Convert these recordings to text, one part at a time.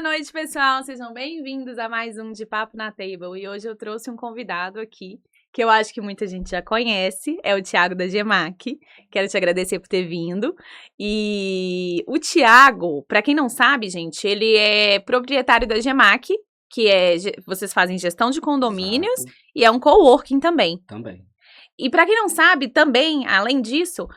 Boa noite, pessoal. Sejam bem-vindos a mais um de Papo na Table. E hoje eu trouxe um convidado aqui, que eu acho que muita gente já conhece, é o Thiago da Gemac. Quero te agradecer por ter vindo. E o Thiago, para quem não sabe, gente, ele é proprietário da Gemac, que é, vocês fazem gestão de condomínios Exato, e é um coworking também. também. E para quem não sabe, também, além disso,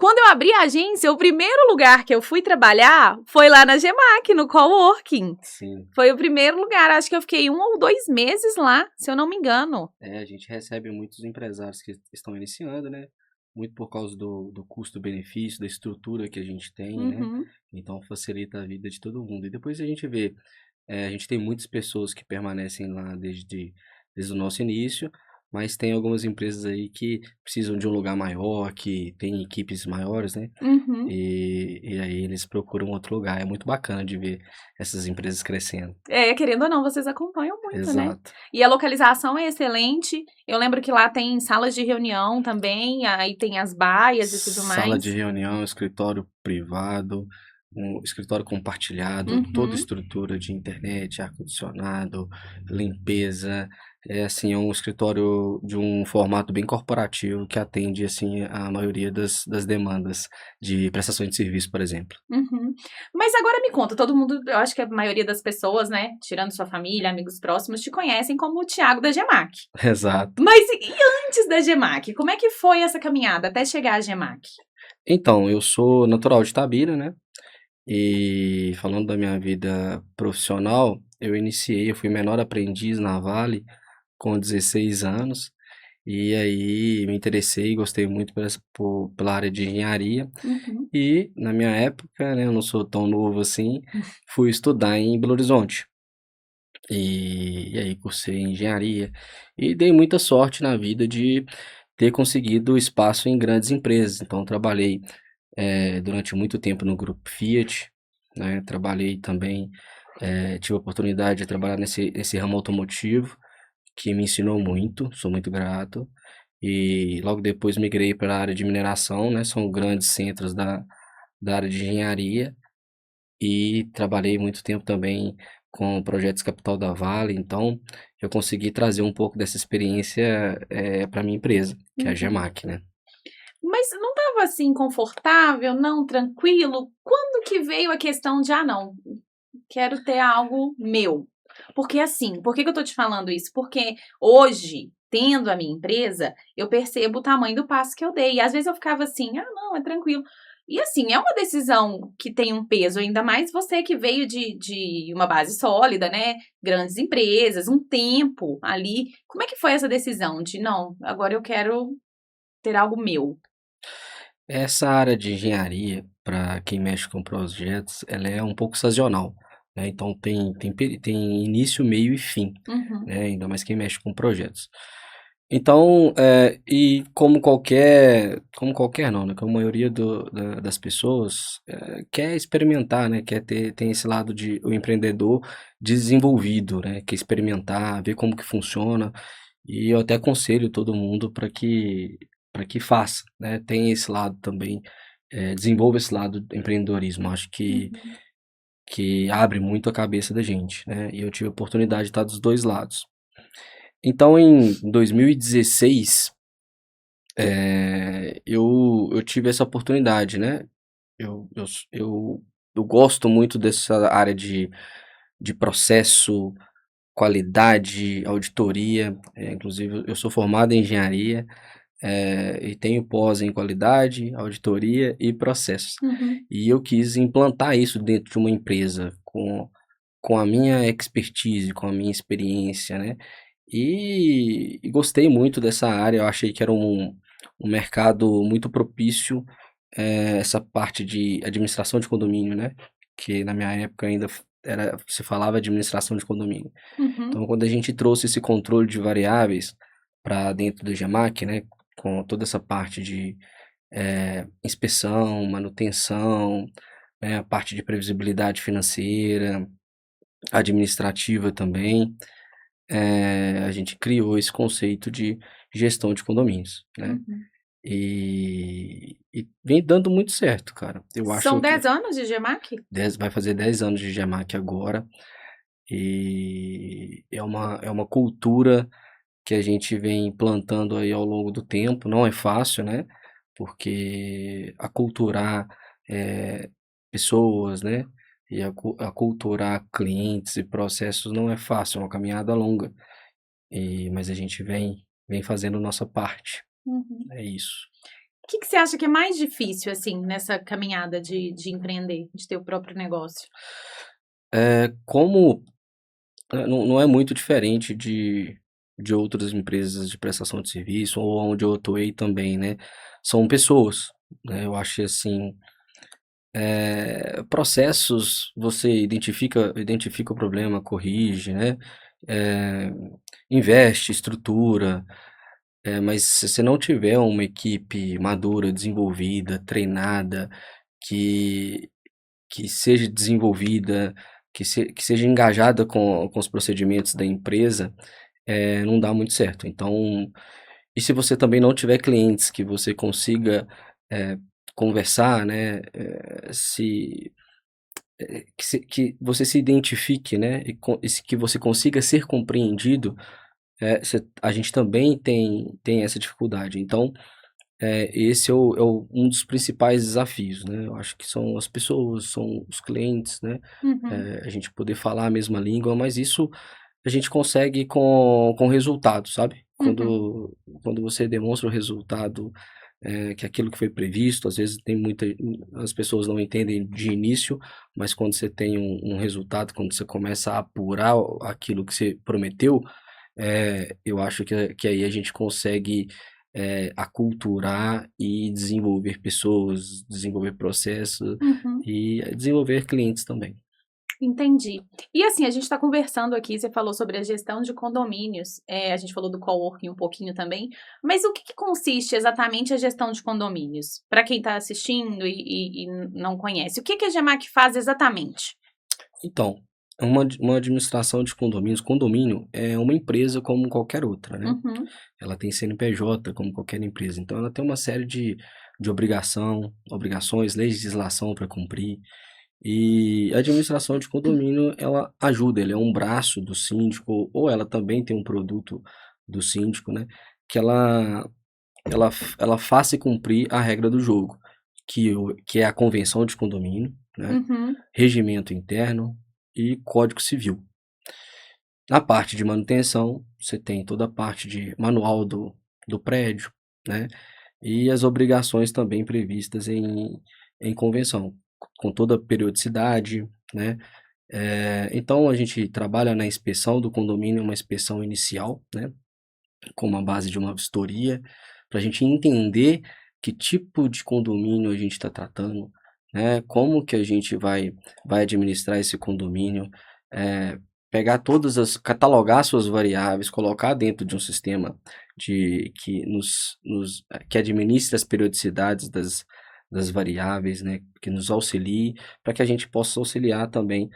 quando eu abri a agência, o primeiro lugar que eu fui trabalhar foi lá na Gemac, no coworking. Sim. Foi o primeiro lugar, acho que eu fiquei 1 ou 2 meses lá, se eu não me engano. A gente recebe muitos empresários que estão iniciando, né? Muito por causa do custo-benefício, da estrutura que a gente tem, né? Uhum. Então facilita a vida de todo mundo. E depois a gente vê, a gente tem muitas pessoas que permanecem lá desde o nosso início, mas tem algumas empresas aí que precisam de um lugar maior, que tem equipes maiores, né? Uhum. E aí eles procuram outro lugar. É muito bacana de ver essas empresas crescendo. É, querendo ou não, vocês acompanham muito, né? Exato. E a localização é excelente. Eu lembro que lá tem salas de reunião também, aí tem as baias e tudo Sala de mais. reunião, escritório privado, um escritório compartilhado, toda Uhum. estrutura de internet, ar-condicionado, limpeza. É assim, é um escritório de um formato bem corporativo que atende assim a maioria das demandas de prestações de serviço, por exemplo. Uhum. Mas agora me conta, todo mundo, eu acho que a maioria das pessoas, né, tirando sua família, amigos próximos, te conhecem como o Thiago da Gemac. Exato. Mas e antes da Gemac? Como é que foi essa caminhada até chegar à Gemac? Então, eu sou natural de Itabira, né? E falando da minha vida profissional, eu fui menor aprendiz na Vale com 16 anos. E aí me interessei e gostei muito pela área de engenharia. Uhum. E na minha época, né, eu não sou tão novo assim, fui estudar em Belo Horizonte. E aí cursei engenharia e dei muita sorte na vida de ter conseguido espaço em grandes empresas. Então trabalhei durante muito tempo no grupo Fiat, né? Trabalhei também, tive a oportunidade de trabalhar nesse ramo automotivo, que me ensinou muito, sou muito grato. E logo depois migrei para a área de mineração, né? São grandes centros da área de engenharia. E trabalhei muito tempo também com projetos capital da Vale, então eu consegui trazer um pouco dessa experiência para minha empresa, que é a Uhum. Gemac, né? Mas não estava assim confortável, não tranquilo? Quando que veio a questão de, ah, não, quero ter algo meu? Porque assim, por que que eu tô te falando isso? Porque hoje, tendo a minha empresa, eu percebo o tamanho do passo que eu dei. E às vezes eu ficava assim, ah, não, é tranquilo. E assim, é uma decisão que tem um peso, ainda mais você que veio de uma base sólida, né? Grandes empresas, um tempo ali. Como é que foi essa decisão de, não, agora eu quero ter algo meu? Essa área de engenharia, para quem mexe com projetos, ela é um pouco sazonal, né? Então tem início, meio e fim, Uhum, né? Ainda mais quem mexe com projetos. Então, e como qualquer não, né? Como a maioria das pessoas quer experimentar, né? Tem esse lado de o empreendedor desenvolvido, né? Quer experimentar, ver como que funciona. E eu até aconselho todo mundo para que faça, né? Tem esse lado também, desenvolva esse lado do empreendedorismo. Acho uhum, que abre muito a cabeça da gente, né? E eu tive a oportunidade de estar dos dois lados. Então, em 2016, eu tive essa oportunidade, né? Eu gosto muito dessa área de processo, qualidade, auditoria. Inclusive, eu sou formado em engenharia, e tenho pós em qualidade, auditoria e processos. uhum, E eu quis implantar isso dentro de uma empresa com a minha expertise, com a minha experiência, né? E gostei muito dessa área, eu achei que era um mercado muito propício, essa parte de administração de condomínio, né? Que na minha época ainda se falava administração de condomínio. uhum, Então, quando a gente trouxe esse controle de variáveis para dentro do GEMAC, né? Com toda essa parte de inspeção, manutenção, né, a parte de previsibilidade financeira, administrativa também, a gente criou esse conceito de gestão de condomínios, né? uhum. E vem dando muito certo, cara. Eu São acho que 10 anos de GEMAC? vai fazer 10 anos de Gemac agora. E é uma cultura que a gente vem implantando aí ao longo do tempo. Não é fácil, né? Porque aculturar pessoas, né? E aculturar clientes e processos não é fácil, é uma caminhada longa. Mas a gente vem fazendo nossa parte. Uhum. É isso. O que você acha que é mais difícil, assim, nessa caminhada de empreender, de ter o próprio negócio? Como não é muito diferente de outras empresas de prestação de serviço ou onde eu atuei também, né? São pessoas, né? Eu acho que assim, processos você identifica o problema, corrige, né? É, investe, estrutura, mas se você não tiver uma equipe madura, desenvolvida, treinada, que, que seja desenvolvida, que seja engajada com os procedimentos da empresa, não dá muito certo. Então, e se você também não tiver clientes que você consiga é, conversar, né, que você se identifique, né, e que você consiga ser compreendido, a gente também tem essa dificuldade. Então, esse um dos principais desafios, né? Eu acho que são as pessoas, são os clientes, né? Uhum, A gente poder falar a mesma língua, mas isso a gente consegue com resultado, sabe? uhum, Quando você demonstra o resultado, que aquilo que foi previsto, às vezes as pessoas não entendem de início, mas quando você tem um resultado, quando você começa a apurar aquilo que você prometeu, eu acho que aí a gente consegue aculturar e desenvolver pessoas, desenvolver processos uhum. e desenvolver clientes também. Entendi. E assim, a gente está conversando aqui, você falou sobre a gestão de condomínios, a gente falou do coworking um pouquinho também, mas o que consiste exatamente a gestão de condomínios? Para quem está assistindo e não conhece, o que a GEMAC faz exatamente? Então, uma administração de condomínios, condomínio é uma empresa como qualquer outra, né? Uhum, Ela tem CNPJ como qualquer empresa, então ela tem uma série de obrigações, legislação para cumprir. E a administração de condomínio, ela ajuda, ele é um braço do síndico, ou ela também tem um produto do síndico, né? Que ela faça cumprir a regra do jogo, que é a convenção de condomínio, né? uhum, Regimento interno e Código Civil. Na parte de manutenção, você tem toda a parte de manual do prédio, né? E as obrigações também previstas em convenção, com toda a periodicidade, né? Então a gente trabalha na inspeção do condomínio, uma inspeção inicial, né? Com uma base de uma vistoria, para a gente entender que tipo de condomínio a gente está tratando, né? Como que a gente vai administrar esse condomínio, é, catalogar suas variáveis, colocar dentro de um sistema que administre as periodicidades das variáveis, né? Que nos auxilie, para que a gente possa auxiliar também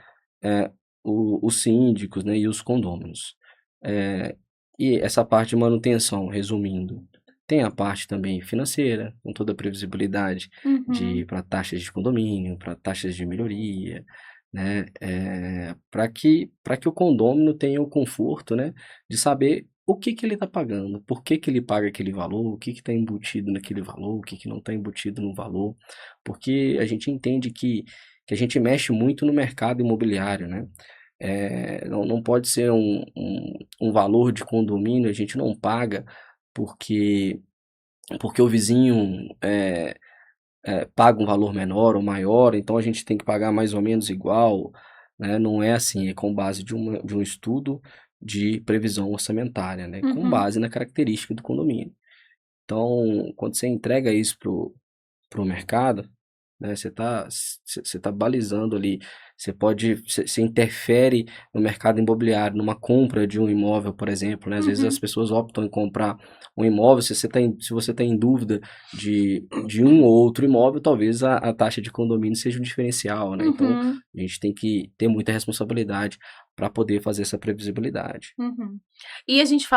é, os síndicos, né? E os condôminos. É, e essa parte de manutenção, resumindo, tem a parte também financeira, com toda a previsibilidade uhum, para taxas de condomínio, para taxas de melhoria, né? Para que o condômino tenha o conforto, né, de saber o que que ele está pagando, por que que ele paga aquele valor, o que que está embutido naquele valor, o que que não está embutido no valor, porque a gente entende que a gente mexe muito no mercado imobiliário, né? Não pode ser um valor de condomínio, a gente não paga porque, porque o vizinho paga um valor menor ou maior, então a gente tem que pagar mais ou menos igual, né? Não é assim, é com base de um estudo de previsão orçamentária, né? Com uhum. base na característica do condomínio. Então, quando você entrega isso pro mercado, né? Você tá balizando ali. você interfere no mercado imobiliário, numa compra de um imóvel, por exemplo, né? Às vezes as pessoas optam em comprar um imóvel, se você tem dúvida de um ou outro imóvel, talvez a taxa de condomínio seja um diferencial, né? Então, Uhum. a gente tem que ter muita responsabilidade para poder fazer essa previsibilidade. Uhum. E a gente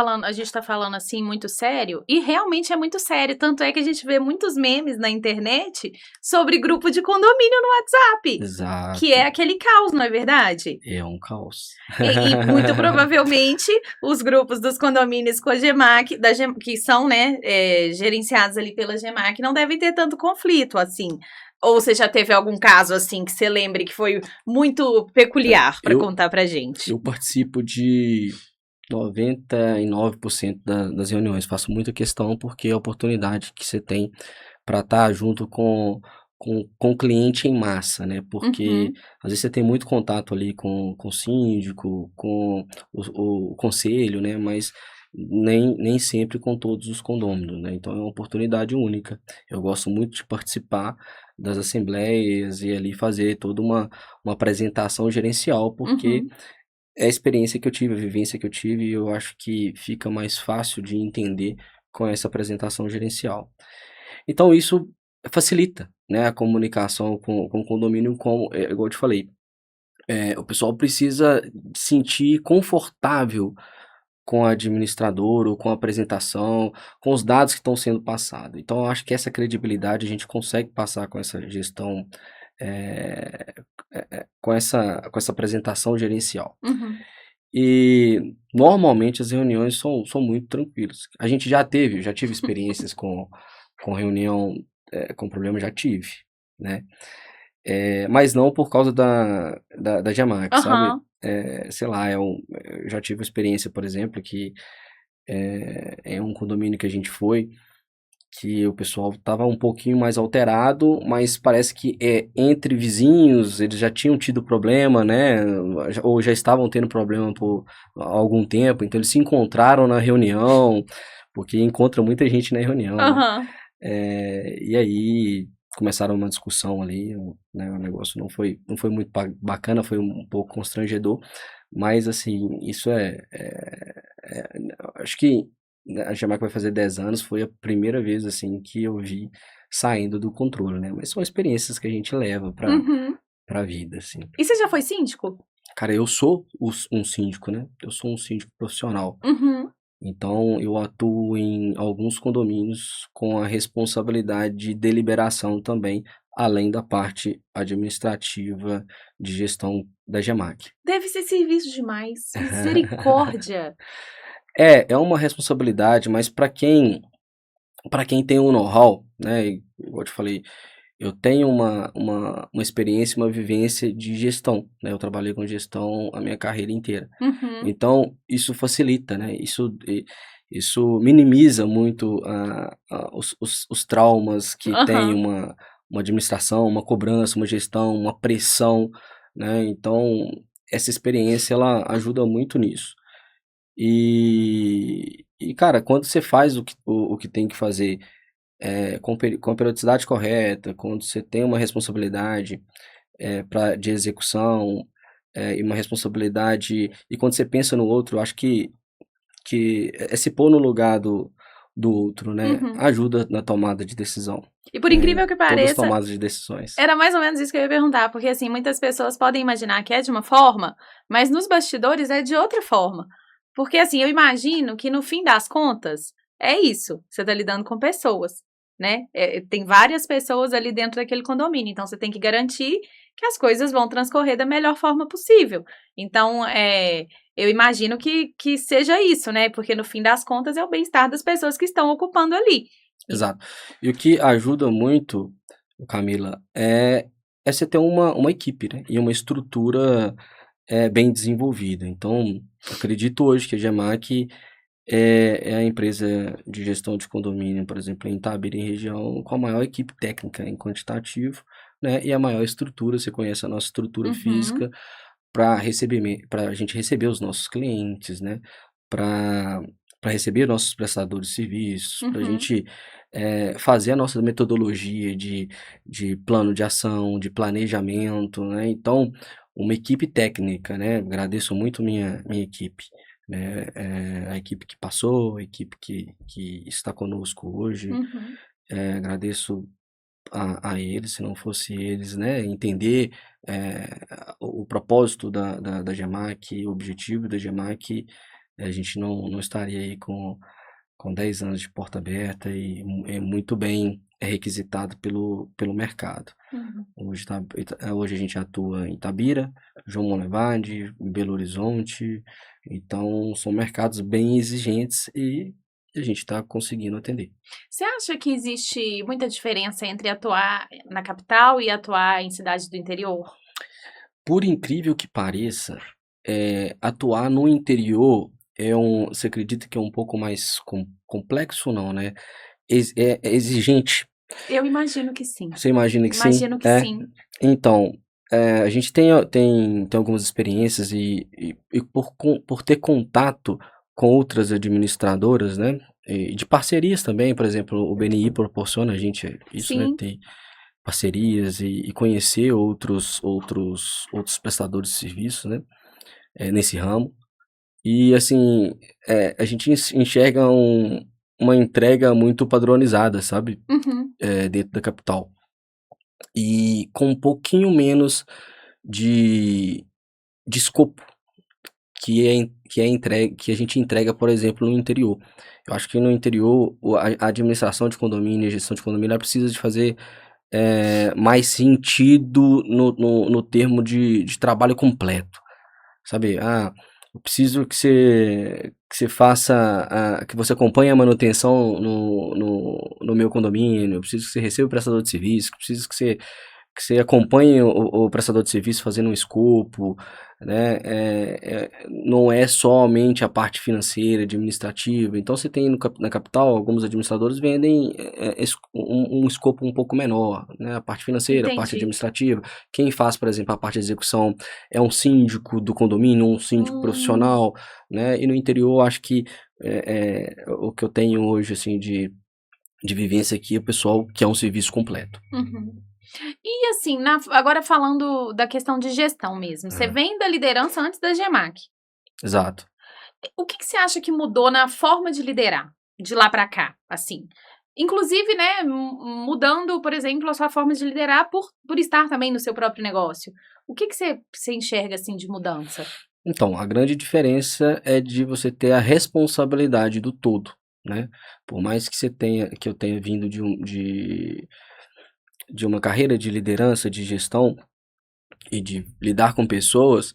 tá falando assim muito sério, e realmente é muito sério, tanto é que a gente vê muitos memes na internet sobre grupo de condomínio no WhatsApp, que é Exato. aquele caos, não é verdade? É um caos. E muito provavelmente os grupos dos condomínios com a GEMAC, que são, né, gerenciados ali pela GEMAC, não devem ter tanto conflito, assim. Ou você já teve algum caso, assim, que você lembre que foi muito peculiar para Eu, contar pra gente? eu participo de 99% das reuniões, faço muita questão porque é a oportunidade que você tem para estar junto com o cliente em massa, né? Porque Uhum, às vezes você tem muito contato ali com o síndico, com o conselho, né? Mas nem sempre com todos os condôminos, né? Então é uma oportunidade única. Eu gosto muito de participar das assembleias e ali fazer toda uma apresentação gerencial, porque uhum, é a experiência que eu tive, a vivência que eu tive, e eu acho que fica mais fácil de entender com essa apresentação gerencial. Então isso facilita, né, a comunicação com o condomínio, como, igual eu te falei, o pessoal precisa sentir confortável com o administrador ou com a apresentação, com os dados que estão sendo passados. Então eu acho que essa credibilidade a gente consegue passar com essa gestão, eh, com essa apresentação gerencial. uhum. E normalmente as reuniões são muito tranquilas. A gente já tive experiências com reunião, com problema, já tive, né? Mas não por causa da Gemac, sabe? Aham. Sei lá, eu já tive uma experiência, por exemplo, que é um condomínio que a gente foi, que o pessoal estava um pouquinho mais alterado, mas parece que entre vizinhos eles já tinham tido problema, né? Ou já estavam tendo problema por algum tempo, então eles se encontraram na reunião, porque encontra muita gente na reunião, né? Aham. E aí começaram uma discussão ali, né? O negócio não foi muito bacana, foi um pouco constrangedor, mas assim, isso acho que a Jamaica vai fazer 10 anos, foi a primeira vez assim que eu vi saindo do controle, né? Mas são experiências que a gente leva Uhum. pra vida, assim. E você já foi síndico? Cara, eu sou um síndico, né? Eu sou um síndico profissional. Uhum. Então, eu atuo em alguns condomínios com a responsabilidade de deliberação também, além da parte administrativa de gestão da GEMAC. Deve ser serviço demais. Misericórdia. É uma responsabilidade, mas para quem tem um know-how, né? Igual eu te falei, eu tenho uma experiência, uma vivência de gestão, né? Eu trabalhei com gestão a minha carreira inteira. Uhum. Então, isso facilita, né? Isso minimiza muito os traumas que tem Aham. uma administração, uma cobrança, uma gestão, uma pressão, né? Então, essa experiência, ela ajuda muito nisso. Cara, quando você faz o que tem que fazer, com a periodicidade correta, quando você tem uma responsabilidade, de execução, e uma responsabilidade, e quando você pensa no outro, eu acho que se pôr no lugar do outro, né, Uhum. ajuda na tomada de decisão, E por né, incrível que todas as pareça, tomadas de decisões. era mais ou menos isso que eu ia perguntar, porque assim, muitas pessoas podem imaginar que é de uma forma, mas nos bastidores é de outra forma. Porque assim, eu imagino que no fim das contas, é isso. Você tá lidando com pessoas, né? Tem várias pessoas ali dentro daquele condomínio, então você tem que garantir que as coisas vão transcorrer da melhor forma possível. Então, eu imagino que seja isso, né? Porque no fim das contas é o bem-estar das pessoas que estão ocupando ali. Exato. E o que ajuda muito, Camila, é você ter uma equipe, né, e uma estrutura, bem desenvolvida. Então, acredito hoje que a GEMAC é a empresa de gestão de condomínio, por exemplo, em Itabira, em região, com a maior equipe técnica em quantitativo, né, e a maior estrutura. Você conhece a nossa estrutura Uhum, física para a gente receber os nossos clientes, né, para receber nossos prestadores de serviços, para a uhum, gente fazer a nossa metodologia de plano de ação, de planejamento, né. Então, uma equipe técnica, né? Agradeço muito minha equipe, né? A equipe que passou, a equipe que está conosco hoje. Uhum. Agradeço a eles, se não fosse eles, né? Entender o propósito da GEMAC, o objetivo da GEMAC, a gente não estaria aí com 10 anos de porta aberta e é muito bem requisitado pelo mercado. Uhum. Hoje a gente atua em Itabira, João Monlevade, Belo Horizonte, então são mercados bem exigentes e a gente está conseguindo atender. Você acha que existe muita diferença entre atuar na capital e atuar em cidades do interior? Por incrível que pareça, atuar no interior você acredita que é um pouco mais complexo, não, né? É exigente. Eu imagino que sim. Você imagina que sim? Imagino que sim. Então, a gente tem algumas experiências e por ter contato com outras administradoras, né? E de parcerias também, por exemplo, o BNI proporciona a gente isso, né? Sim. Ter parcerias e conhecer outros prestadores de serviço, né? Nesse ramo. E assim, a gente enxerga uma entrega muito padronizada, sabe? Uhum. Dentro da capital. E com um pouquinho menos de escopo que a gente entrega, por exemplo, no interior. Eu acho que no interior a administração de condomínio, a gestão de condomínio, ela precisa de fazer mais sentido no termo de trabalho completo, sabe? Eu preciso que você faça, que você acompanhe a manutenção no meu condomínio, eu preciso que você receba o prestador de serviço, eu preciso que você acompanhe o prestador de serviço fazendo um escopo, né? Não é somente a parte financeira, administrativa. Então, você tem na capital, alguns administradores vendem um escopo um pouco menor, né? A parte financeira, a parte Entendi. administrativa. Quem faz, por exemplo, a parte de execução é um síndico do condomínio, um síndico profissional, né? E no interior, acho que o que eu tenho hoje, assim, de vivência aqui, o pessoal quer um serviço completo. Uhum. E assim, agora falando da questão de gestão mesmo, você vem da liderança antes da GEMAC. Exato. O que você acha que mudou na forma de liderar de lá para cá, assim? Inclusive, né, mudando, por exemplo, a sua forma de liderar por estar também no seu próprio negócio. O que você enxerga, assim, de mudança? Então, a grande diferença é de você ter a responsabilidade do todo, né? Por mais que eu tenha vindo de uma carreira de liderança, de gestão e de lidar com pessoas,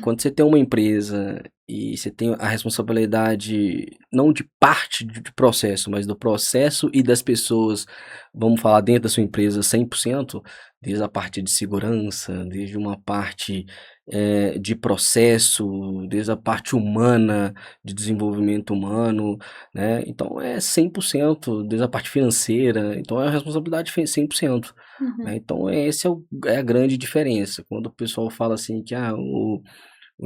quando você tem uma empresa e você tem a responsabilidade não de parte de processo, mas do processo e das pessoas, vamos falar dentro da sua empresa 100%, desde a parte de segurança, desde uma parte de processo, desde a parte humana, de desenvolvimento humano, né? Então é 100%, desde a parte financeira, então é a responsabilidade 100%. Né? Uhum. Então, é a grande diferença. Quando o pessoal fala assim que o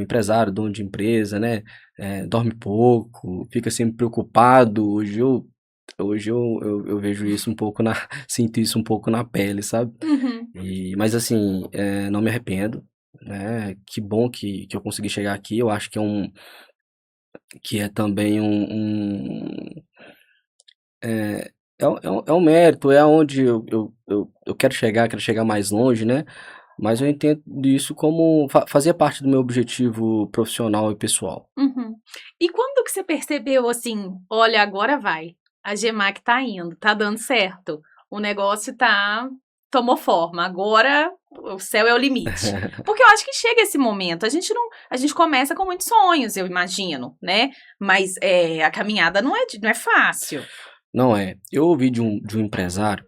empresário, dono de empresa, né, dorme pouco, fica sempre preocupado. Hoje eu vejo isso um pouco sinto isso um pouco na pele, sabe? Uhum. Mas assim, não me arrependo, né? Que bom que eu consegui chegar aqui. Eu acho que é também é um mérito, é aonde eu quero chegar mais longe, né? Mas eu entendo isso como fazia parte do meu objetivo profissional e pessoal. Uhum. E quando que você percebeu assim, olha, agora vai, a GEMAC tá indo, tá dando certo, o negócio tomou forma, agora o céu é o limite. Porque eu acho que chega esse momento, a gente começa com muitos sonhos, eu imagino, né? Mas a caminhada não é fácil. Não é. Eu ouvi de um empresário,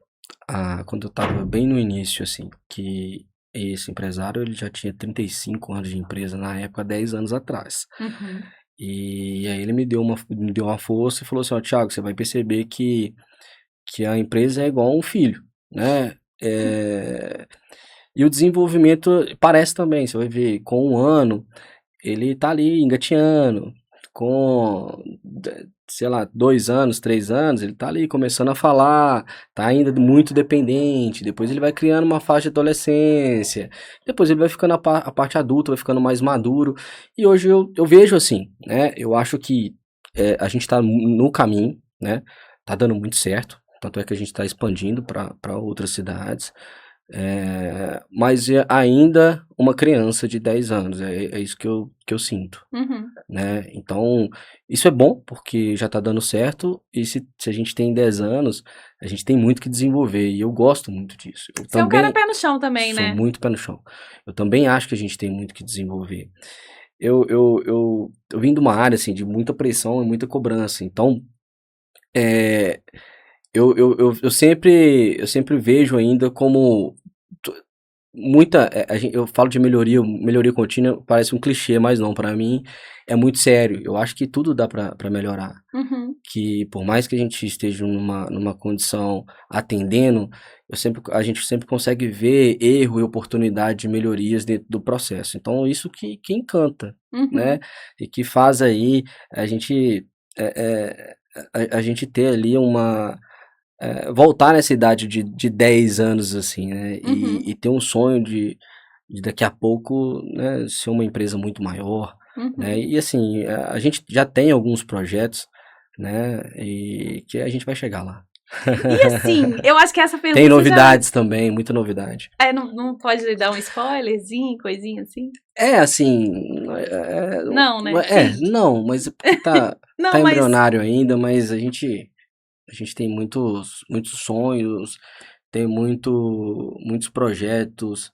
quando eu estava bem no início, assim, que esse empresário ele já tinha 35 anos de empresa na época, 10 anos atrás. Uhum. E aí ele me deu uma força e falou assim, ó, Thiago, você vai perceber que a empresa é igual a um filho, né? E o desenvolvimento parece também, você vai ver, com um ano, ele tá ali engateando, com sei lá, 2 anos, 3 anos, ele tá ali começando a falar, tá ainda muito dependente, depois ele vai criando uma fase de adolescência, depois ele vai ficando a parte adulta, vai ficando mais maduro, e hoje eu vejo assim, né, eu acho que a gente tá no caminho, né, tá dando muito certo, tanto é que a gente tá expandindo para outras cidades, mas é ainda uma criança de 10 anos, é isso que eu sinto, Uhum. né? Então, isso é bom, porque já tá dando certo, e se a gente tem 10 anos, a gente tem muito que desenvolver, e eu gosto muito disso. Eu Você é um cara também pé no chão também, sou né? muito pé no chão. Eu também acho que a gente tem muito que desenvolver. Eu vim de uma área, assim, de muita pressão e muita cobrança, então, é, eu sempre vejo ainda como muita, eu falo de melhoria contínua, parece um clichê, mas não, pra mim é muito sério. Eu acho que tudo dá pra melhorar. Uhum. Que por mais que a gente esteja numa condição atendendo, a gente sempre consegue ver erro e oportunidade de melhorias dentro do processo. Então, isso que encanta, né? Uhum. E que faz aí a gente, é, a gente ter ali voltar nessa idade de 10 anos, assim, né? Uhum. E ter um sonho de daqui a pouco, né, ser uma empresa muito maior, né? Uhum. E assim, a gente já tem alguns projetos, né? E que a gente vai chegar lá. E assim, eu acho que essa Tem pergunta você já. novidades também, muita novidade. Não pode lhe dar um spoilerzinho, coisinha assim? É assim, Não, né? Sim. não, mas é porque tá Não, mas. embrionário ainda, mas a gente tem muitos sonhos, tem muitos projetos,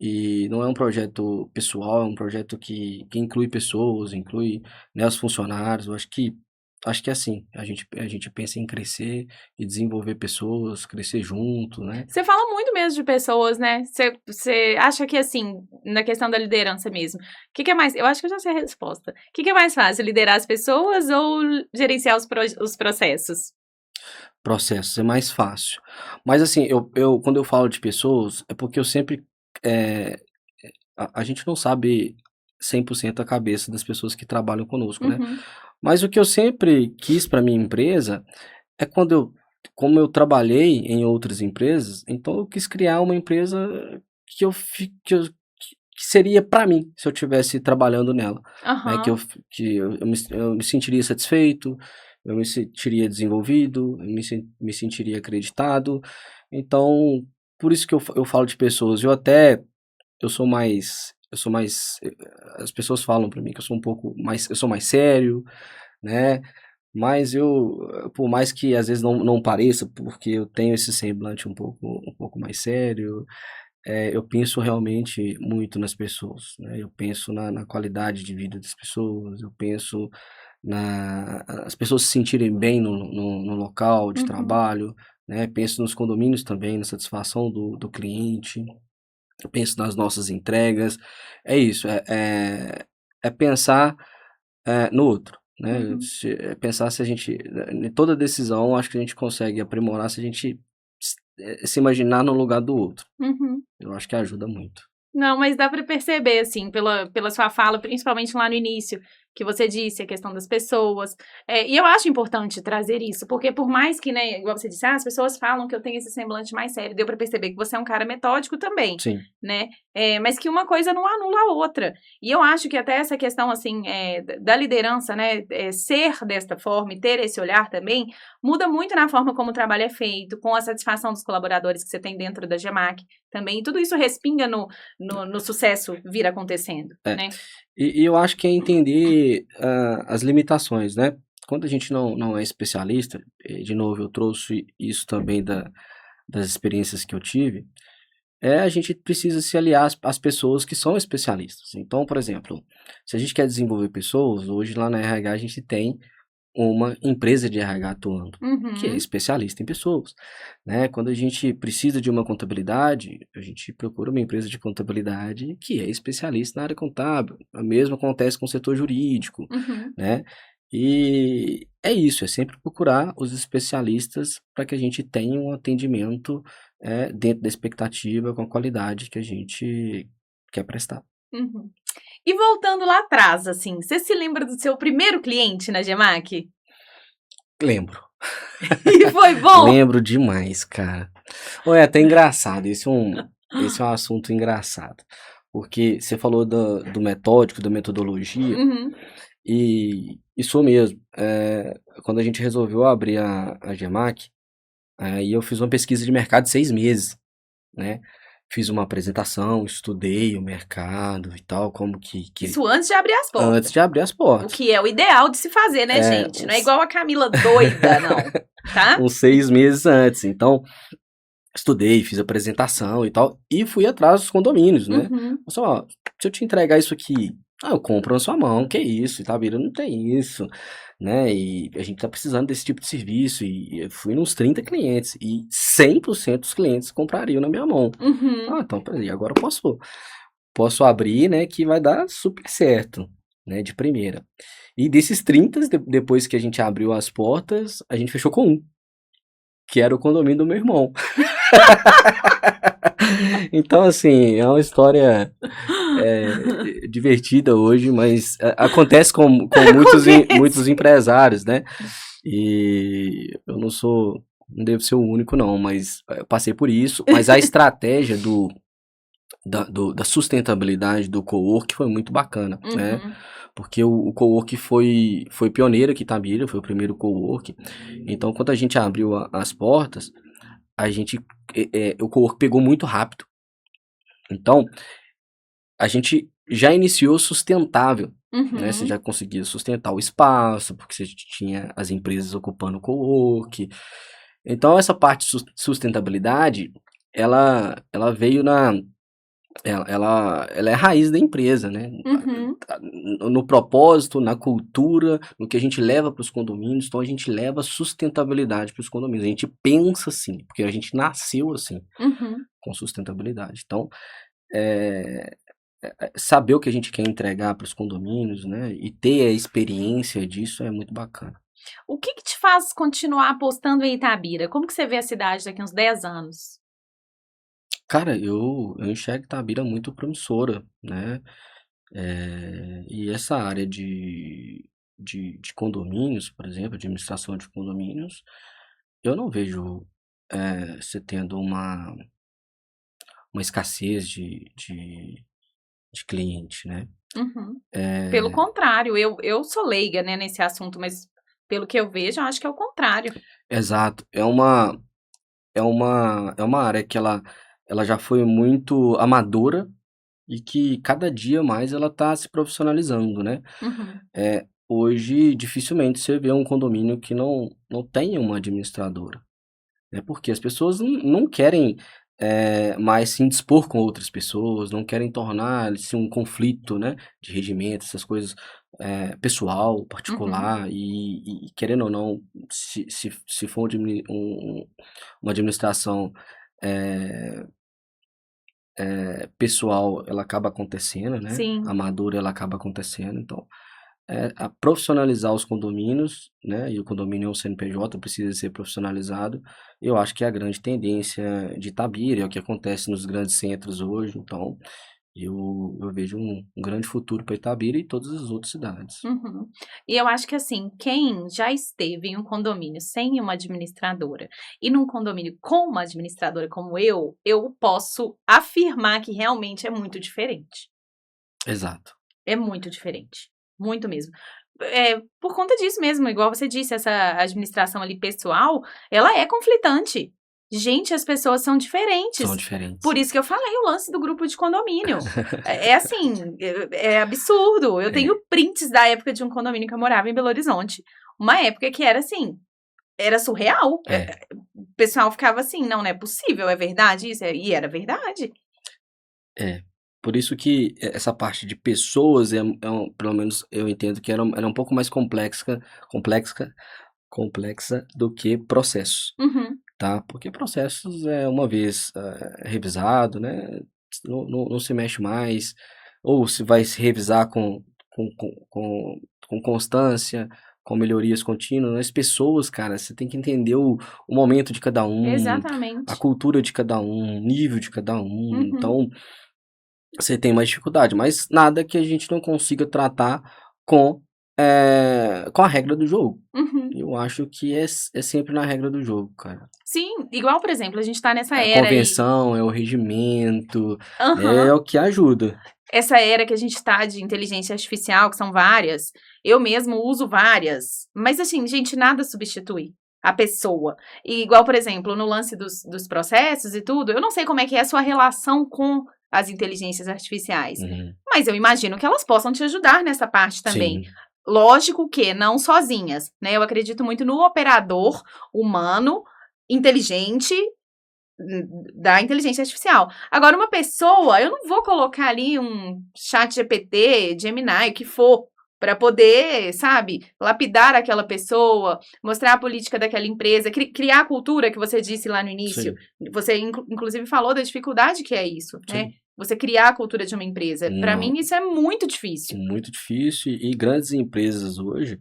e não é um projeto pessoal, é um projeto que inclui pessoas, inclui, né, os funcionários. Eu acho que é assim, a gente pensa em crescer e desenvolver pessoas, crescer junto, né? Você fala muito mesmo de pessoas, né? Você acha que, assim, na questão da liderança mesmo, o que, que é mais. Eu acho que eu já sei a resposta. O que, que é mais fácil, liderar as pessoas ou gerenciar os processos? Processos é mais fácil. Mas assim, eu quando eu falo de pessoas, é porque eu sempre, eh, a gente não sabe 100% a cabeça das pessoas que trabalham conosco, né? Uhum. Mas o que eu sempre quis para minha empresa é como eu trabalhei em outras empresas, então eu quis criar uma empresa que seria para mim, se eu tivesse trabalhando nela, né, Aham. eu me sentiria satisfeito, eu me sentiria desenvolvido, eu me sentiria acreditado. Então, por isso que eu falo de pessoas, eu sou mais, as pessoas falam para mim que eu sou mais sério, né, mas por mais que às vezes não pareça, porque eu tenho esse semblante um pouco mais sério, eu penso realmente muito nas pessoas, né? Eu penso na qualidade de vida das pessoas, eu penso as pessoas se sentirem bem no local de Uhum. trabalho, né? Penso nos condomínios também, na satisfação do cliente, eu penso nas nossas entregas. É isso, é pensar no outro, né? Uhum. Pensar se a gente, em toda decisão, acho que a gente consegue aprimorar se a gente se imaginar no lugar do outro. Uhum. Eu acho que ajuda muito. Não, mas dá pra perceber, assim, pela sua fala, principalmente lá no início, que você disse, a questão das pessoas. E eu acho importante trazer isso, porque por mais que, né, igual você disse, as pessoas falam que eu tenho esse semblante mais sério, deu pra perceber que você é um cara metódico também, Sim. né? Mas que uma coisa não anula a outra. E eu acho que até essa questão, assim, da liderança, né, ser desta forma e ter esse olhar também, muda muito na forma como o trabalho é feito, com a satisfação dos colaboradores que você tem dentro da GEMAC também. E tudo isso respinga no sucesso vir acontecendo, É. né? E eu acho que é entender as limitações, né? Quando a gente não é especialista, de novo, eu trouxe isso também das experiências que eu tive, a gente precisa se aliar às pessoas que são especialistas. Então, por exemplo, se a gente quer desenvolver pessoas, hoje lá na RH a gente tem uma empresa de RH atuando, que é Uhum, especialista em pessoas, né? Quando a gente precisa de uma contabilidade, a gente procura uma empresa de contabilidade que é especialista na área contábil. O mesmo acontece com o setor jurídico, uhum, né? E é isso, é sempre procurar os especialistas para que a gente tenha um atendimento dentro da expectativa, com a qualidade que a gente quer prestar. uhum. E voltando lá atrás, assim, você se lembra do seu primeiro cliente na GEMAC? Lembro. E foi bom? Lembro demais, cara. Ou é até engraçado, esse é um assunto engraçado. Porque você falou do metódico, da metodologia, Uhum. e isso mesmo. Quando a gente resolveu abrir a GEMAC, aí eu fiz uma pesquisa de mercado de 6 meses, né? Fiz uma apresentação, estudei o mercado e tal, como que Isso antes de abrir as portas. antes de abrir as O portas. que é o ideal de se fazer, né, gente? Não é igual a Camila doida, não. Tá? Uns 6 meses antes. Então, estudei, fiz apresentação e tal, e fui atrás dos condomínios, né? Uhum. Só, ó, se eu te entregar isso aqui, eu compro na sua mão, que isso, Itabira não tem isso, né? E a gente tá precisando desse tipo de serviço, e eu fui nos 30 clientes, e 100% dos clientes comprariam na minha mão. Uhum. Então, peraí, agora eu posso abrir, né, que vai dar super certo, né, de primeira. E desses 30, depois que a gente abriu as portas, a gente fechou com um, que era o condomínio do meu irmão. Então, assim, é uma história divertida hoje, mas acontece com muitos empresários, né? E eu não devo ser o único, não, mas eu passei por isso. Mas a estratégia da sustentabilidade do cowork foi muito bacana, né? Uhum. Porque o cowork foi pioneiro aqui em Itabira, foi o primeiro cowork. Então, quando a gente abriu as portas, a gente o cowork pegou muito rápido. Então, a gente já iniciou sustentável, né? Você Uhum. já conseguia sustentar o espaço, porque você tinha as empresas ocupando o cowork. Então, essa parte de sustentabilidade, ela veio ela é a raiz da empresa, né? Uhum. No propósito, na cultura, no que a gente leva para os condomínios. Então, a gente leva sustentabilidade para os condomínios. A gente pensa assim, porque a gente nasceu assim, Uhum. com sustentabilidade. Então, saber o que a gente quer entregar para os condomínios, né? E ter a experiência disso é muito bacana. O que te faz continuar apostando em Itabira? Como que você vê a cidade daqui a uns 10 anos? Cara, eu enxergo Itabira muito promissora, né? E essa área de condomínios, por exemplo, administração de condomínios, eu não vejo você tendo uma escassez de cliente, né? Uhum. Pelo É, contrário, eu sou leiga, né, nesse assunto, mas pelo que eu vejo, eu acho que é o contrário. exato. É uma área que ela já foi muito amadora e que cada dia mais ela está se profissionalizando, né? Uhum. Hoje, dificilmente você vê um condomínio que não tenha uma administradora, né? Porque as pessoas não querem mais se indispor com outras pessoas, não querem tornar-se um conflito, né, de regimento, essas coisas, pessoal, Uhum. particular, e querendo ou não, se for uma administração é, pessoal, ela acaba acontecendo, né? Sim. Amadora, ela acaba acontecendo. Então, a profissionalizar os condomínios, né? E o condomínio é um CNPJ, precisa ser profissionalizado. Eu acho que é a grande tendência de Itabira, é o que acontece nos grandes centros hoje. Então, eu vejo um grande futuro para Itabira e todas as outras cidades. Uhum. E eu acho que assim, quem já esteve em um condomínio sem uma administradora e num condomínio com uma administradora como eu posso afirmar que realmente é muito diferente. Exato. É muito diferente. Muito mesmo. Por conta disso mesmo, igual você disse, essa administração ali pessoal, ela é conflitante. Gente, as pessoas são São diferentes. Por diferentes. isso que eu falei o lance do grupo de condomínio. É assim, é absurdo. Eu É, tenho prints da época de um condomínio que eu morava em Belo Horizonte. Uma época que era assim, era surreal. é. O pessoal ficava assim, não é possível, é verdade isso? E era verdade. É. Por isso que essa parte de pessoas pelo menos eu entendo que era um pouco mais complexa, complexa do que processos, Uhum, tá? Porque processos é uma vez revisado, né? Não se mexe mais, ou se vai se revisar com, com, com, com constância, com melhorias contínuas. As pessoas, cara, você tem que entender o momento de cada um, a exatamente. cultura de cada um, o nível de cada um. Uhum. Então, você tem mais dificuldade, mas nada que a gente não consiga tratar com com a regra do jogo. Uhum. Eu acho que é sempre na regra do jogo, cara. Sim, igual, por exemplo, a gente tá nessa A era aí. convenção, é o regimento, Aham. é o que ajuda. Essa era que a gente tá de inteligência artificial, que são várias, eu mesmo uso várias, mas assim, gente, nada substitui a pessoa. E igual, por exemplo, no lance dos processos e tudo, eu não sei como é que é a sua relação com as inteligências artificiais, Uhum. mas eu imagino que elas possam te ajudar nessa parte também. Sim. Lógico que não sozinhas, né? Eu acredito muito no operador humano, inteligente, da inteligência artificial. Agora, uma pessoa, eu não vou colocar ali um chat GPT, Gemini, o que for, para poder, sabe, lapidar aquela pessoa, mostrar a política daquela empresa, criar a cultura que você disse lá no início. Sim. Você, inclusive, falou da dificuldade que é isso, né? Sim. Você criar a cultura de uma empresa. Para Não, mim, isso é muito difícil. muito difícil. E grandes empresas hoje,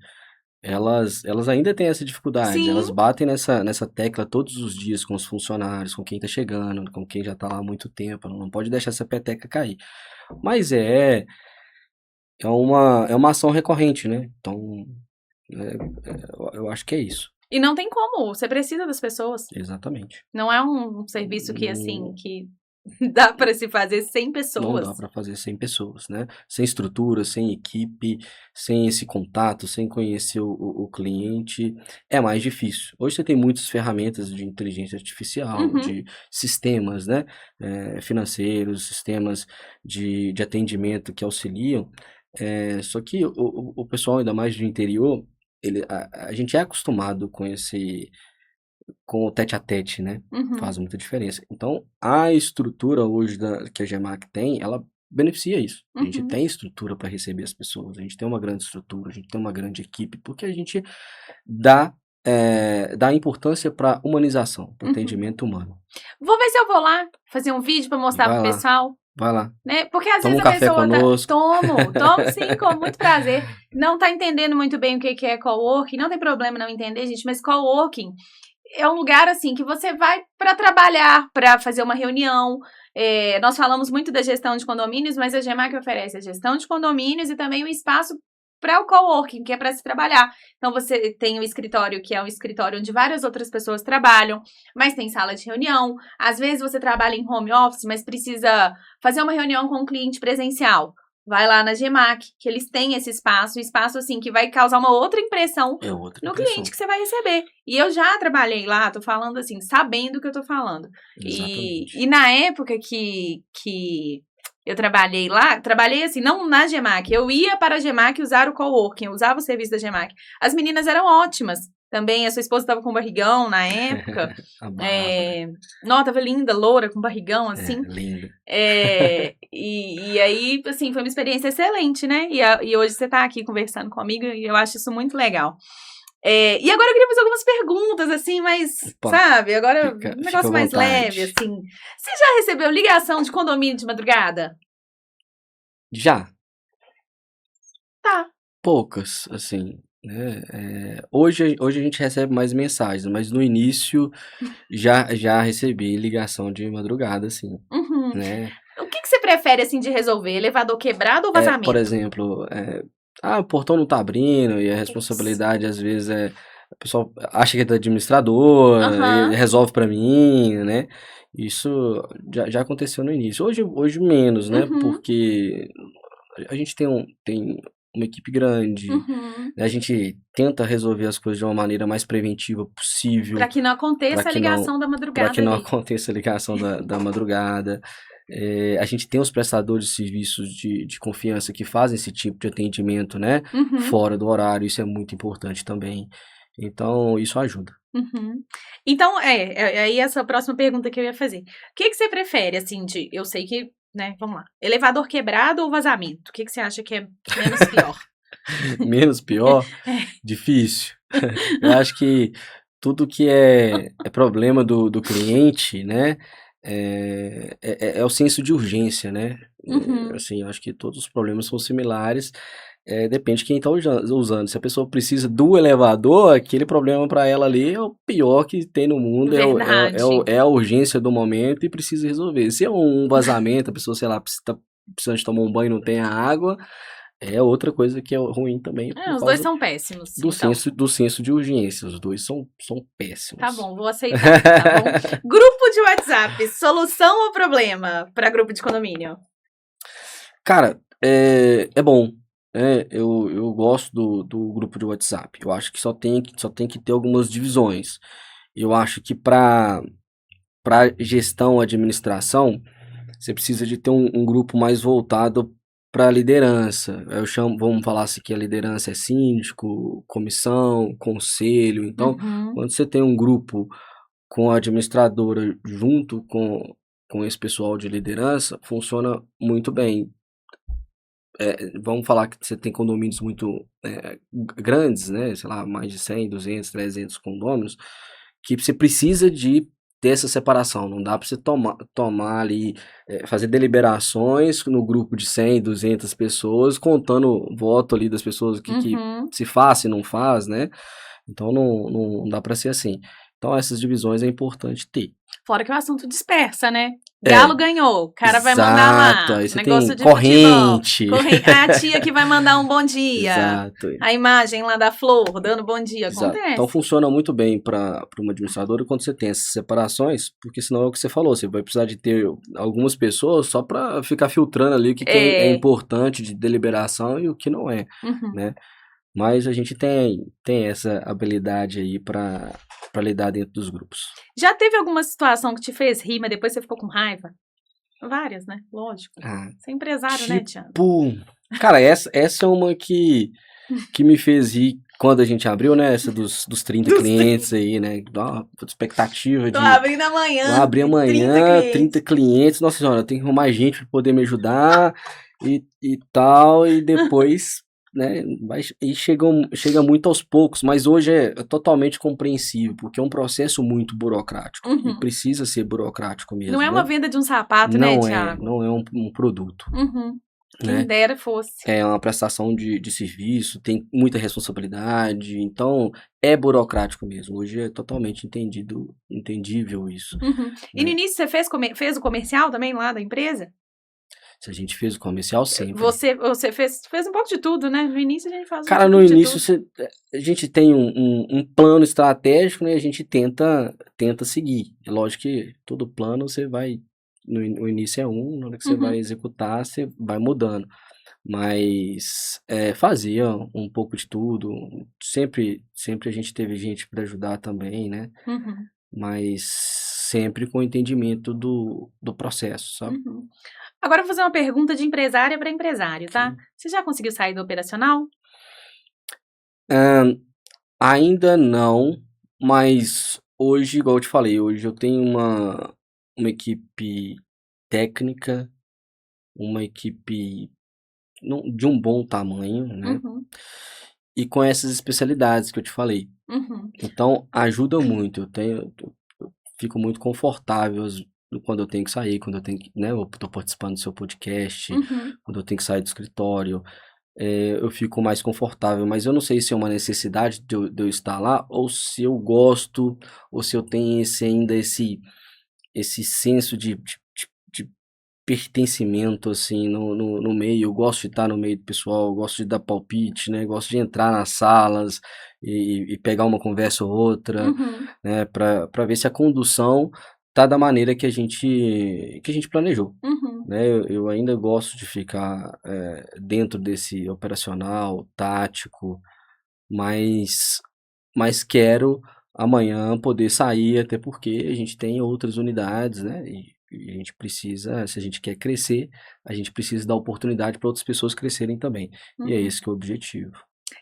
elas ainda têm essa dificuldade. Sim, Elas batem nessa tecla todos os dias com os funcionários, com quem tá chegando, com quem já tá lá há muito tempo. Não pode deixar essa peteca cair. Mas é uma ação recorrente, né? Então, eu acho que é isso. e não tem como, você precisa das pessoas. Exatamente. Não é um serviço que, assim, Não, que dá para se fazer sem não pessoas. dá para fazer sem pessoas, né? Sem estrutura, sem equipe, sem esse contato, sem conhecer o cliente, é mais difícil. Hoje você tem muitas ferramentas de inteligência artificial, Uhum, de sistemas, né? Financeiros, sistemas de atendimento que auxiliam. Só que o pessoal, ainda mais do interior, a gente é acostumado com o tete a tete, né? uhum, Faz muita diferença. Então, a estrutura hoje que a Gemac tem, ela beneficia isso. A gente uhum, tem estrutura para receber as pessoas, a gente tem uma grande estrutura, a gente tem uma grande equipe, porque a gente dá importância para humanização, para uhum. atendimento humano. Vou ver se eu vou lá fazer um vídeo para mostrar Vai pro lá, pessoal, vai lá. né? Porque às Toma vezes um a café pessoa tá. conosco. Tomo sim, com muito prazer. Não tá entendendo muito bem o que é coworking, não tem problema não entender, gente, mas coworking é um lugar assim que você vai para trabalhar, para fazer uma reunião. Nós falamos muito da gestão de condomínios, mas a Gemac oferece a gestão de condomínios e também o espaço para o coworking, que é para se trabalhar. Então você tem o escritório, que é um escritório onde várias outras pessoas trabalham, mas tem sala de reunião. Às vezes você trabalha em home office, mas precisa fazer uma reunião com um cliente presencial. Vai lá na Gemac, que eles têm esse espaço, um espaço assim que vai causar uma outra impressão É outra no impressão. cliente que você vai receber. E eu já trabalhei lá, tô falando assim, sabendo o que eu tô falando. Exatamente. E na época que eu trabalhei lá, trabalhei assim, não na Gemac, eu ia para a Gemac usar o coworking, eu usava o serviço da Gemac. As meninas eram ótimas. Também, a sua esposa estava com barrigão na época. A Bárbara. Não, tava linda, loura, com barrigão, assim. Linda. E aí, assim, foi uma experiência excelente, né? E hoje você tá aqui conversando comigo e eu acho isso muito legal. E agora eu queria fazer algumas perguntas, assim, mas, Opa, sabe, agora fica um à negócio mais leve, vontade. assim. Você já recebeu ligação de condomínio de madrugada? Já. Tá. Poucas, assim, né? Hoje a gente recebe mais mensagens, mas no início já recebi ligação de madrugada, assim, Uhum. né? O que você prefere, assim, de resolver? Elevador quebrado ou Por vazamento? exemplo, o portão não tá abrindo e a Putz. responsabilidade às vezes o pessoal acha que é do administrador e Aham. resolve pra mim, né? Isso já aconteceu no início. Hoje menos, né? Uhum. Porque a gente tem uma equipe grande, Uhum. né? A gente tenta resolver as coisas de uma maneira mais preventiva Pra possível, que não para aconteça a que não, ligação da para que madrugada não ali. aconteça a ligação da madrugada. A gente tem os prestadores de serviços de confiança que fazem esse tipo de atendimento, né? Uhum. Fora do horário, isso é muito importante também. Então, isso ajuda. Uhum. Então, aí essa próxima pergunta que eu ia fazer. O que você prefere, assim, eu sei que, né, vamos lá. Elevador quebrado ou vazamento? O que você acha que é menos pior? Menos pior, difícil. Eu acho que tudo que é problema do cliente, né? É o senso de urgência, né? Uhum. Assim, eu acho que todos os problemas são similares. Depende de quem está usando. Se a pessoa precisa do elevador, aquele problema para ela ali é o pior que tem no mundo, Verdade. é a urgência do momento e precisa resolver. Se é um vazamento, a pessoa, sei lá, está precisando de tomar um banho e não tem a água, é outra coisa que é ruim também. Os dois são péssimos. Do senso de urgência. Os dois são péssimos. Tá bom, vou aceitar. Tá bom? Grupo de WhatsApp, solução ou problema para grupo de condomínio? Cara, é bom. Eu gosto do grupo de WhatsApp. Eu acho que só tem que ter algumas divisões. Eu acho que para gestão, administração, você precisa de ter um grupo mais voltado para liderança. Vamos falar assim que a liderança é síndico, comissão, conselho. Então, quando você tem um grupo com a administradora junto com esse pessoal de liderança, funciona muito bem. Vamos falar que você tem condomínios muito grandes, né? Sei lá, mais de 100, 200, 300 condôminos, que você precisa de ter essa separação. Não dá para você tomar ali, fazer deliberações no grupo de 100, 200 pessoas, contando o voto ali das pessoas que se faz, se não faz, né? Então não dá para ser assim. Então essas divisões é importante ter. Fora que o assunto dispersa, né? Galo ganhou, o cara vai mandar lá. Aí você negócio tem de corrente. A tia que vai mandar um bom dia. Exato. A imagem lá da flor, dando bom dia. Exato. Acontece. Então funciona muito bem para uma administradora quando você tem essas separações, porque senão é o que você falou, você vai precisar de ter algumas pessoas só para ficar filtrando ali o que é importante de deliberação e o que não é, né? Mas a gente tem essa habilidade aí para lidar dentro dos grupos. Já teve alguma situação que te fez rir, mas depois você ficou com raiva? Várias, né? Lógico. Você é empresário, né, Thiago? Cara, essa é uma que me fez rir quando a gente abriu, né? Essa dos 30 clientes aí, né? Uma expectativa Tô abrindo amanhã. Vou abrir amanhã, 30 clientes. Nossa senhora, eu tenho que arrumar gente para poder me ajudar e tal. E depois... né, e chega muito aos poucos, mas hoje é totalmente compreensível, porque é um processo muito burocrático, e precisa ser burocrático mesmo. Não é uma venda de um sapato, né, Thiago? Não é um produto. Quem dera fosse. É uma prestação de serviço, tem muita responsabilidade, então é burocrático mesmo. Hoje é totalmente entendível isso. E no início você fez o comercial também lá da empresa? Se a gente fez o comercial sempre. Você fez um pouco de tudo, né? No início a gente faz Cara, no início a gente tem um plano estratégico, né? A gente tenta seguir. É lógico que todo plano você vai... No início é na hora que você vai executar, você vai mudando. Mas fazia um pouco de tudo. Sempre a gente teve gente para ajudar também, né? Mas sempre com o entendimento do processo, sabe? Agora eu vou fazer uma pergunta de empresária para empresário, tá? Sim. Você já conseguiu sair do operacional? Ainda não, mas hoje, igual eu te falei, hoje eu tenho uma equipe técnica, uma equipe de um bom tamanho, né? E com essas especialidades que eu te falei. Então, ajuda muito. Eu fico muito confortável quando eu tenho que sair, quando eu tenho que, né, eu tô participando do seu podcast, quando eu tenho que sair do escritório, eu fico mais confortável, mas eu não sei se é uma necessidade de eu estar lá, ou se eu gosto, ou se eu tenho esse senso de pertencimento, assim, no meio. Eu gosto de estar no meio do pessoal, eu gosto de dar palpite, né, gosto de entrar nas salas e pegar uma conversa ou outra, né, para ver se a condução tá da maneira que a gente planejou. Né? Eu ainda gosto de ficar dentro desse operacional, tático, mas quero amanhã poder sair, até porque a gente tem outras unidades, né? E a gente precisa, se a gente quer crescer, a gente precisa dar oportunidade para outras pessoas crescerem também. E é esse que é o objetivo.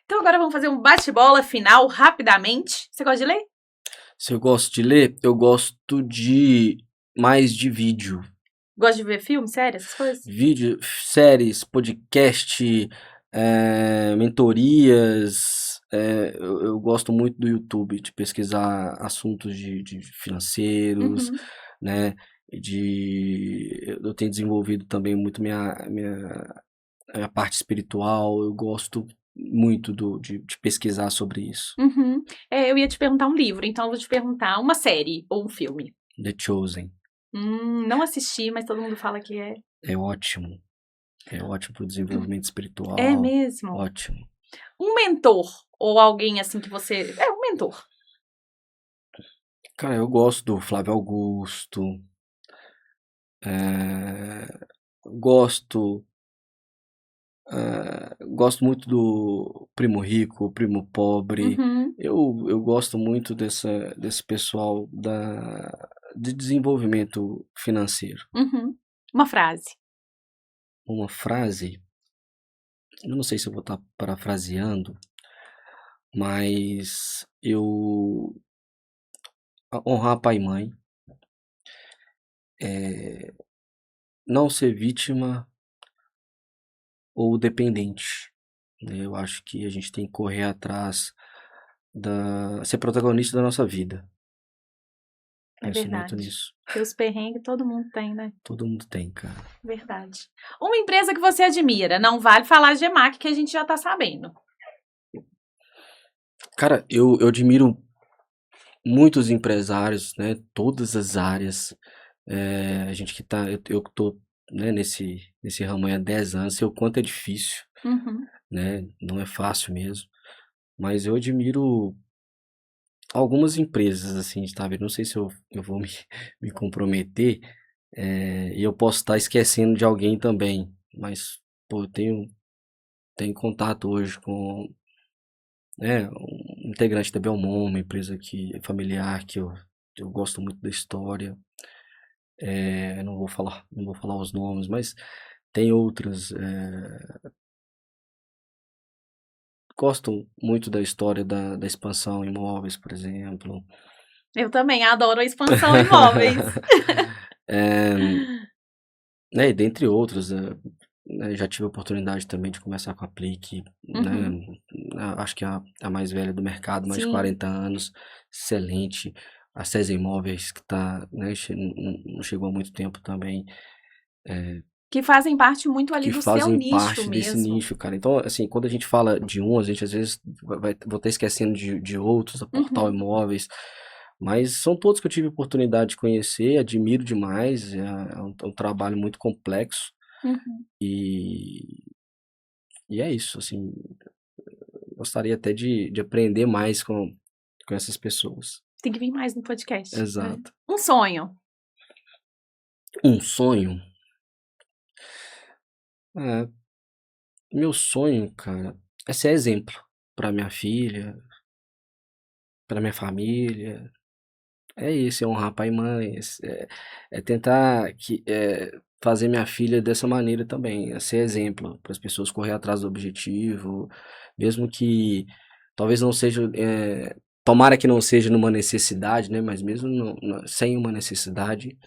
Então agora vamos fazer um bate-bola final, rapidamente. Você gosta de ler? Se eu gosto de ler, eu gosto mais de vídeo. Gosta de ver filme, série, essas coisas? Vídeo, séries, podcast, mentorias. Eu gosto muito do YouTube, de pesquisar assuntos de financeiros, né? Eu tenho desenvolvido também muito minha parte espiritual. Eu gosto muito de pesquisar sobre isso. Eu ia te perguntar um livro, então eu vou te perguntar uma série ou um filme. The Chosen. Não assisti, mas todo mundo fala que é... É ótimo. É ótimo pro desenvolvimento espiritual. É mesmo? Ótimo. Um mentor ou alguém assim que você... É, um mentor. Cara, eu gosto do Flávio Augusto. Gosto gosto muito do Primo Rico, Primo Pobre. Uhum, Eu gosto muito desse pessoal de desenvolvimento financeiro. uhum. Uma frase. Uma frase, eu não sei se eu vou estar parafraseando, mas honrar pai e mãe, não ser vítima ou dependente, né? Eu acho que a gente tem que correr atrás ser protagonista da nossa vida. É Penso muito verdade. nisso. Porque os perrengues todo mundo tem, né? Todo mundo tem, cara. Verdade. Uma empresa que você admira. Não vale falar Gemac, que a gente já tá sabendo. Cara, eu admiro muitos empresários, né? Todas as áreas. A gente que tá, eu que tô, né, nesse ramo aí há 10 anos, sei o quanto é difícil, Uhum. né? Não é fácil mesmo. Mas eu admiro algumas empresas, assim, sabe? Não sei se eu vou me comprometer, e eu posso estar esquecendo de alguém também. Mas, pô, eu tenho contato hoje com, né, um integrante da Belmont, uma empresa que é familiar, que eu gosto muito da história. Não vou falar os nomes, mas tem outras. Gosto muito da história da expansão imóveis, por exemplo. Eu também adoro a expansão imóveis. É, né, e dentre outros, né, já tive a oportunidade também de conversar com a Plique, né, Uhum. acho que é a mais velha do mercado, mais de Sim. 40 anos, excelente. A César Imóveis, que tá, né, não chegou há muito tempo também, Que fazem parte muito ali que do seu fazem nicho parte desse mesmo. nicho, cara. Então, assim, quando a gente fala de um, a gente às vezes vou estar esquecendo de outros, a Portal Uhum. Imóveis, mas são todos que eu tive oportunidade de conhecer, admiro demais, é um trabalho muito complexo Uhum. e, e é isso, assim, gostaria até de aprender mais com essas pessoas. Tem que vir mais no podcast. É. Exato. Um sonho. Um sonho? É, meu sonho, cara, é ser exemplo para minha filha, para minha família. É isso, é honrar pai e mãe, é tentar fazer minha filha dessa maneira também, é ser exemplo para as pessoas correr atrás do objetivo, mesmo que talvez não seja, tomara que não seja numa necessidade, né? Mas mesmo sem uma necessidade,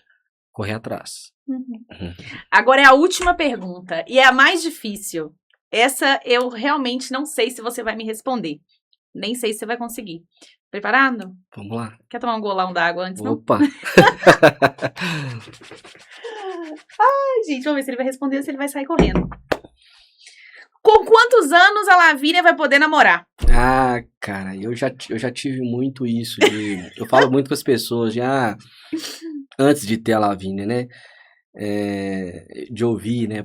correr atrás. Uhum. Agora é a última pergunta. E é a mais difícil. Essa eu realmente não sei se você vai me responder. Nem sei se você vai conseguir. Preparado? Vamos lá. Quer tomar um golão d'água antes, não? Opa! Ai, gente, vamos ver se ele vai responder ou se ele vai sair correndo. Com quantos anos a Lavínia vai poder namorar? Ah, cara, eu já tive muito isso eu falo muito com as pessoas antes de ter a Lavínia, né? De ouvir, né?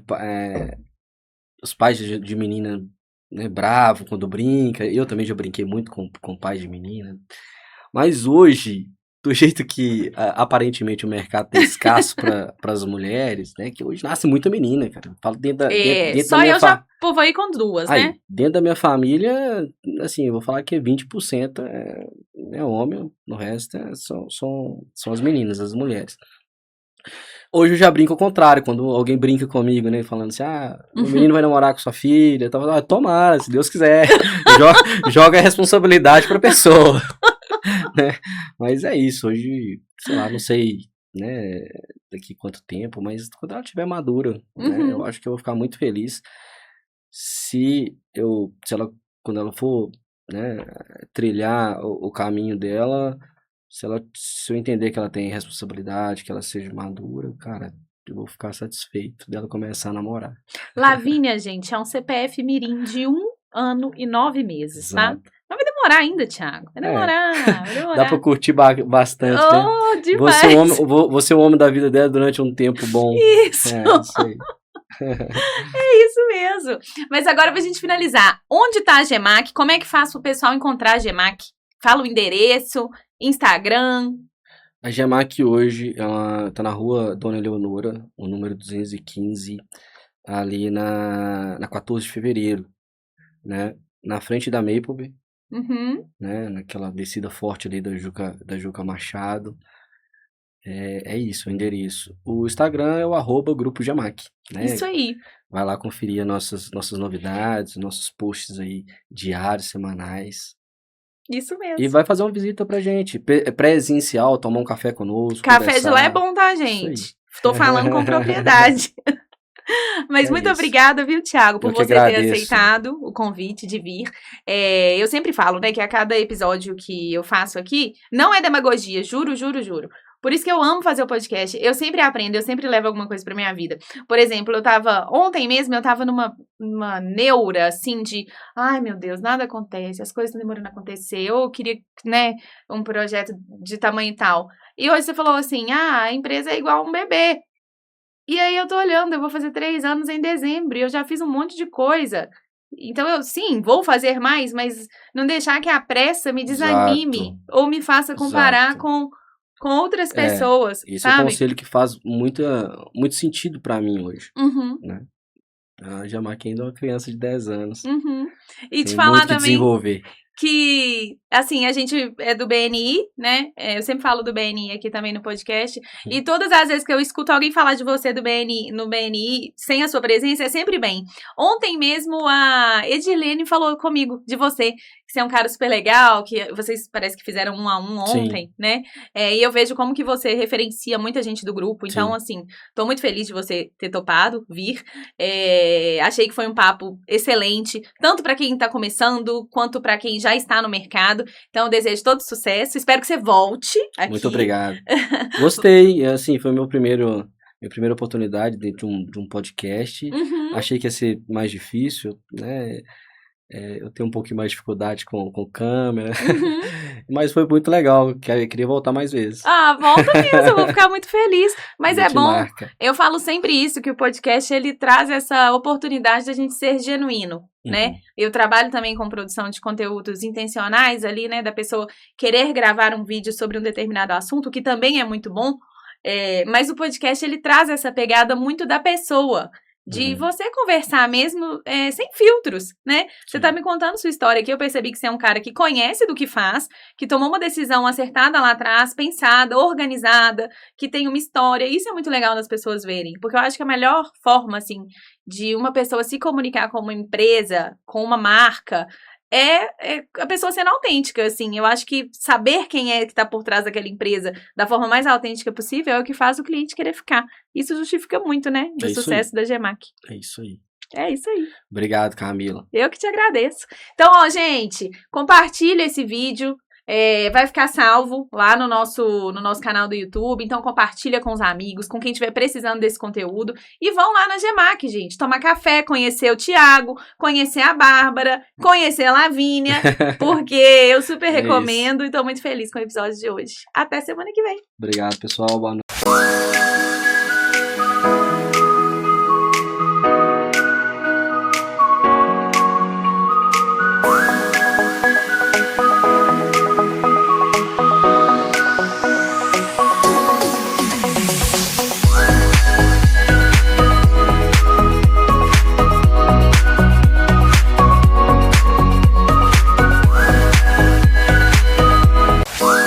Os pais de menina, né, bravo quando brinca. Eu também já brinquei muito com pais de menina. Mas hoje, do jeito que aparentemente o mercado tá escasso para as mulheres, né? Que hoje nasce muita menina, cara. Eu falo dentro da Só minha eu já povoei com duas, né? dentro da minha família, assim, eu vou falar que 20% é homem, no resto são as meninas, as mulheres. Hoje eu já brinco ao contrário, quando alguém brinca comigo, né, falando assim, o menino vai namorar com sua filha, tomara, se Deus quiser, joga a responsabilidade pra pessoa, né, mas é isso, hoje, sei lá, não sei, né, daqui quanto tempo, mas quando ela estiver madura, né, eu acho que eu vou ficar muito feliz se quando ela for, né, trilhar o caminho dela, se eu entender que ela tem responsabilidade, que ela seja madura, cara, eu vou ficar satisfeito dela começar a namorar. Lavínia, gente, é um CPF mirim de 1 ano e 9 meses, tá? Exato. Mas vai demorar ainda, Thiago. Vai demorar, vai demorar. Dá pra curtir bastante, né? Oh, Você é demais. o homem da vida dela durante um tempo bom. Isso. Isso aí. É isso mesmo. Mas agora, pra gente finalizar, onde tá a Gemac? Como é que faz pro pessoal encontrar a Gemac? Fala o endereço, Instagram. A Gemac hoje, ela tá na rua Dona Eleonora, o número 215, ali na 14 de fevereiro, né? Na frente da Maple, Uhum. né? Naquela descida forte ali da Juca Machado. É isso, o endereço. O Instagram é o @Grupo Gemac, né? Isso aí. Vai lá conferir nossas novidades, nossos posts aí diários, semanais. Isso E mesmo. vai fazer uma visita pra gente, presencial, tomar um café conosco, Café de lá é conversar. bom, tá, Isso aí. gente? Tô falando com propriedade. Mas É muito isso. obrigada, viu, Thiago, por Eu que você ter agradeço. aceitado o convite de vir. Eu sempre falo, né, que a cada episódio que eu faço aqui, não é demagogia, juro, juro, juro. Por isso que eu amo fazer o podcast. Eu sempre aprendo, eu sempre levo alguma coisa pra minha vida. Por exemplo, ontem mesmo, eu tava numa neura, assim, de, ai, meu Deus, nada acontece, as coisas estão demorando a acontecer, eu queria, né, um projeto de tamanho tal. E hoje você falou assim, a empresa é igual um bebê. E aí eu tô olhando, eu vou fazer 3 anos em dezembro e eu já fiz um monte de coisa. Então eu, sim, vou fazer mais, mas não deixar que a pressa me desanime ou me faça comparar Exato. com outras pessoas, Esse é o sabe? conselho que faz muito sentido pra mim hoje, Uhum, né? A Gemac ainda é uma criança de 10 anos. uhum. E te Tem falar muito que também desenvolver. que, assim, a gente é do BNI, né? Eu sempre falo do BNI aqui também no podcast. E todas as vezes que eu escuto alguém falar de você do BNI, no BNI, sem a sua presença, é sempre bem. Ontem mesmo a Edilene falou comigo de você, que você é um cara super legal, que vocês parece que fizeram 1 a 1 ontem, Sim. né? E eu vejo como que você referencia muita gente do grupo. Então, Sim. assim, tô muito feliz de você ter topado vir. Achei que foi um papo excelente, tanto pra quem tá começando, quanto pra quem já está no mercado. Então, eu desejo todo sucesso. Espero que você volte aqui. Muito obrigado. Gostei, assim, foi minha primeira oportunidade dentro de um podcast. Uhum. Achei que ia ser mais difícil, né? Eu tenho um pouquinho mais de dificuldade com câmera, Uhum. mas foi muito legal. Eu queria voltar mais vezes. Volta mesmo, eu vou ficar muito feliz. Mas A é gente bom, marca. eu falo sempre isso, que o podcast, ele traz essa oportunidade da gente ser genuíno, né? Uhum. Eu trabalho também com produção de conteúdos intencionais ali, né? Da pessoa querer gravar um vídeo sobre um determinado assunto, que também é muito bom. Mas o podcast, ele traz essa pegada muito da pessoa. De você conversar mesmo sem filtros, né? Você tá me contando sua história aqui, eu percebi que você é um cara que conhece do que faz, que tomou uma decisão acertada lá atrás, pensada, organizada, que tem uma história. Isso é muito legal das pessoas verem, porque eu acho que a melhor forma, assim, de uma pessoa se comunicar com uma empresa, com uma marca, é a pessoa sendo autêntica, assim. Eu acho que saber quem é que tá por trás daquela empresa da forma mais autêntica possível é o que faz o cliente querer ficar. Isso justifica muito, né, do sucesso da Gemac. É isso aí. É isso aí. Obrigado, Camila. Eu que te agradeço. Então, ó, gente, compartilha esse vídeo. Vai ficar salvo lá no nosso canal do YouTube. Então, compartilha com os amigos, com quem estiver precisando desse conteúdo. E vão lá na Gemac, gente. Tomar café, conhecer o Thiago, conhecer a Bárbara, conhecer a Lavínia. Porque eu super recomendo e tô muito feliz com o episódio de hoje. Até semana que vem. Obrigado, pessoal. Boa noite.